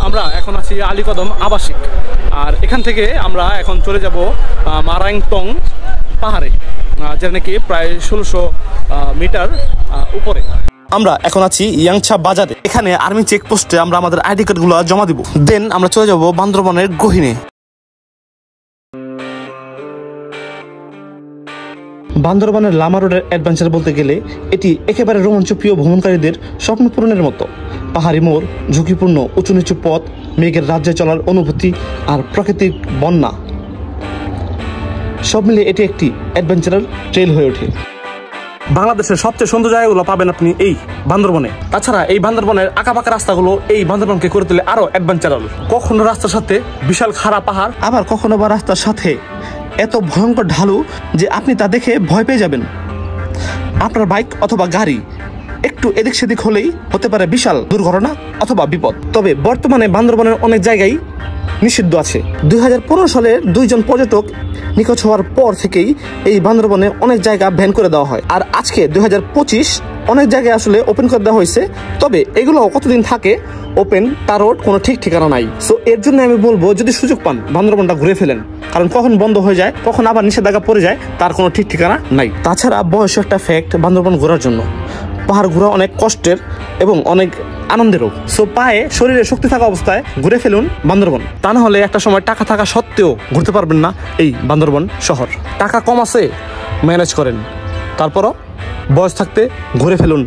আমরা এখন আছি আলীকদম আবাসিক, আর এখান থেকে আমরা এখন চলে যাব মারাংতং পাহাড়ে, যেটা নাকি প্রায় 1600 মিটার উপরে। আমরা এখন আছি ইয়াংছা বাজারে। এখানে আর্মি চেকপোস্টে আমরা আমাদের আইডি কার্ডগুলো জমা দিব, দেন আমরা চলে যাব বান্দরবনের গহীনে। বান্দরবানের লামা রোডের অ্যাডভেঞ্চার বলতে গেলে এটি একেবারে রোমাঞ্চপ্রিয় ভ্রমণকারীদের স্বপ্ন পূরণের মতো। পাহাড়ি মোড়, ঝুঁকিপূর্ণ উঁচু নিচু পথ, মেঘের রাজ্যে চলার অনুভূতি আর প্রাকৃতিক বন্যা, সব মিলে এটি একটি অ্যাডভেঞ্চারাল ট্রেল হয়ে ওঠে। বাংলাদেশের সবচেয়ে সুন্দর জায়গাগুলো পাবেন আপনি এই বান্দরবনে। তাছাড়া এই বান্দরবনের আঁকাবাঁকা রাস্তাগুলো এই বান্দরবনকে করে তোলে আরো অ্যাডভেঞ্চারাল। কখনো রাস্তার সাথে বিশাল খাড়া পাহাড়, আবার কখনো বা রাস্তার সাথে এত ভয়ঙ্কর ঢালু যে আপনি তা দেখে ভয় পেয়ে যাবেন। আপনার বাইক অথবা গাড়ি একটু এদিক সেদিক হলেই হতে পারে বিশাল দুর্ঘটনা অথবা বিপদ। তবে বর্তমানে বান্দরবনের অনেক জায়গায় নিষিদ্ধ আছে। 2015 সালে 2 জন পর্যটক নিখোঁজ হওয়ার পর থেকেই এই বান্দরবনে অনেক জায়গা ব্যান করে দেওয়া হয়, আর আজকে 2025 অনেক জায়গায় আসলে ওপেন করে দেওয়া হয়েছে। তবে এগুলো কতদিন থাকে ওপেন তারও কোনো ঠিক ঠিকানা নাই। সো এর জন্য আমি বলবো, যদি সুযোগ পান বান্দরবনটা ঘুরে ফেলেন, কারণ কখন বন্ধ হয়ে যায় কখন আবার নিষেধাজ্ঞা পড়ে যায় তার কোনো ঠিক ঠিকানা নাই। তাছাড়া বয়স একটা ফ্যাক্ট বান্দরবন ঘোরার জন্য। পাহাড় ঘোরা অনেক কষ্টের এবং অনেক আনন্দেরও। সো পায়ে শরীরে শক্তি থাকা অবস্থায় ঘুরে ফেলুন বান্দরবন, তা না হলে একটা সময় টাকা থাকা সত্ত্বেও ঘুরতে পারবেন না এই বান্দরবন শহর। টাকা কম আছে, ম্যানেজ করেন, তারপরও বয়স থাকতে ঘুরে ফেলুন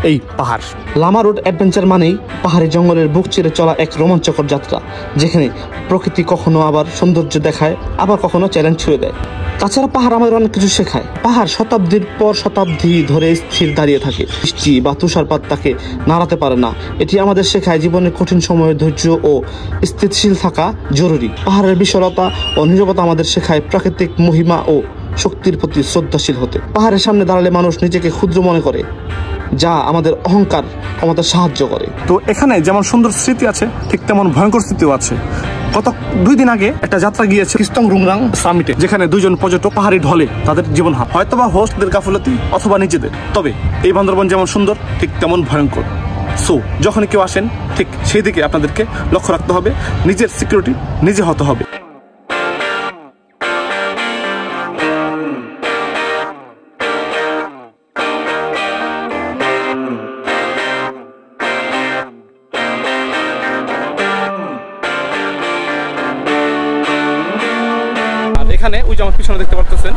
এই পাহাড়। লামা রোড অ্যাডভেঞ্চার মানেই পাহাড়ি জঙ্গলের বুক চিরে চলা এক রোমাঞ্চকর যাত্রা, যেখানে প্রকৃতি কখনো আবার সৌন্দর্য দেখায়, আবার কখনো চ্যালেঞ্জ ছুঁয়ে দেয়। তাছাড়া পাহাড় আমাদের অনেক কিছু শেখায়। পাহাড় শতাব্দীর পর শতাব্দী ধরে স্থির দাঁড়িয়ে থাকে, বৃষ্টি বা তুষারপাত তাকে নাড়াতে পারে না। এটি আমাদের শেখায় জীবনের কঠিন সময়ে ধৈর্য ও স্থিতিশীল থাকা জরুরি। পাহাড়ের বিশালতা ও নীরবতা আমাদের শেখায় প্রাকৃতিক মহিমা ও শক্তির প্রতি শ্রদ্ধাশীল হতে। পাহাড়ের সামনে দাঁড়ালে মানুষ নিজেকে ক্ষুদ্র মনে করে, যা আমাদের অহংকার কমাতে সাহায্য করে। তো এখানে যেমন সুন্দর স্মৃতি আছে, ঠিক তেমন ভয়ঙ্কর স্মৃতিও আছে। গত 2 দিন আগে একটা যাত্রা গিয়েছে কিস্তং রুংরাং সামিটে, যেখানে 2 জন পর্যটক পাহাড়ি ঢলে তাদের জীবন হার, হয়তোবা হোস্টদের গাফলতি অথবা নিজেদের। তবে এই বান্দরবন যেমন সুন্দর ঠিক তেমন ভয়ঙ্কর। সো যখন কেউ আসেন ঠিক সেই দিকে আপনাদেরকে লক্ষ্য রাখতে হবে, নিজের সিকিউরিটি নিজে হতে হবে। এখানে ওই যে আমার পিছনে দেখতে পারতেছেন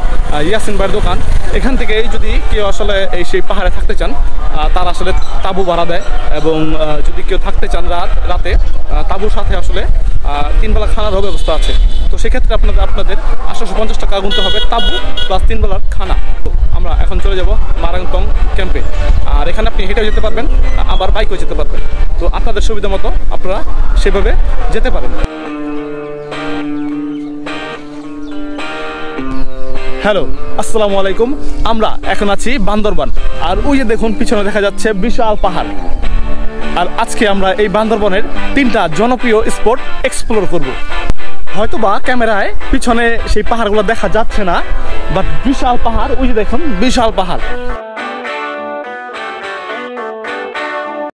ইয়াসিন ভাইয়ের দোকান। এখান থেকে যদি কেউ আসলে এই সেই পাহাড়ে থাকতে চান, তারা আসলে তাঁবু ভাড়া দেয়, এবং যদি কেউ থাকতে চান রাতে তাঁবুর সাথে আসলে 3 বেলা খানারও ব্যবস্থা আছে। তো সেক্ষেত্রে আপনাদের 850 টাকা গুনতে হবে, তাঁবু প্লাস 3 বেলার খানা। তো আমরা এখন চলে যাব মারাংতং ক্যাম্পে, আর এখানে আপনি হেঁটেও যেতে পারবেন, আবার বাইকেও যেতে পারবেন। তো আপনাদের সুবিধা মতো আপনারা সেভাবে যেতে পারেন। হ্যালো, আসসালামু আলাইকুম। আমরা এখন আছি বান্দরবান, আর ওই যে দেখুন পিছনে দেখা যাচ্ছে বিশাল পাহাড়। আর আজকে আমরা এই বান্দরবনের 3টা জনপ্রিয় স্পট এক্সপ্লোর করব। হয়তোবা ক্যামেরায় পিছনে সেই পাহাড়গুলো দেখা যাচ্ছে না, বাট বিশাল পাহাড়, ওই যে দেখুন বিশাল পাহাড়।